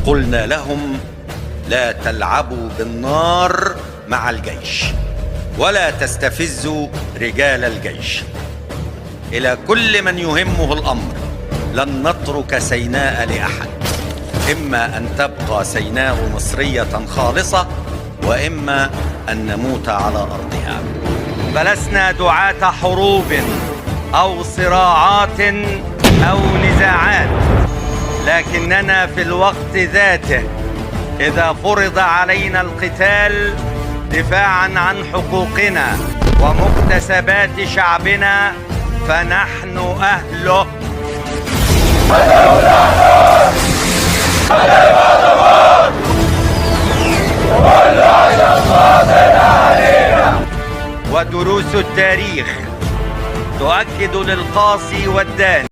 قلنا لهم: لا تلعبوا بالنار مع الجيش ولا تستفزوا رجال الجيش. إلى كل من يهمه الأمر: لن نترك سيناء لأحد، إما أن تبقى سيناء مصرية خالصة، وإما أن نموت على أرضها. فلسنا دعاة حروب أو صراعات أو نزاعات، لكننا في الوقت ذاته إذا فرض علينا القتال دفاعا عن حقوقنا ومكتسبات شعبنا فنحن أهله. ودروس التاريخ تؤكد للقاصي والداني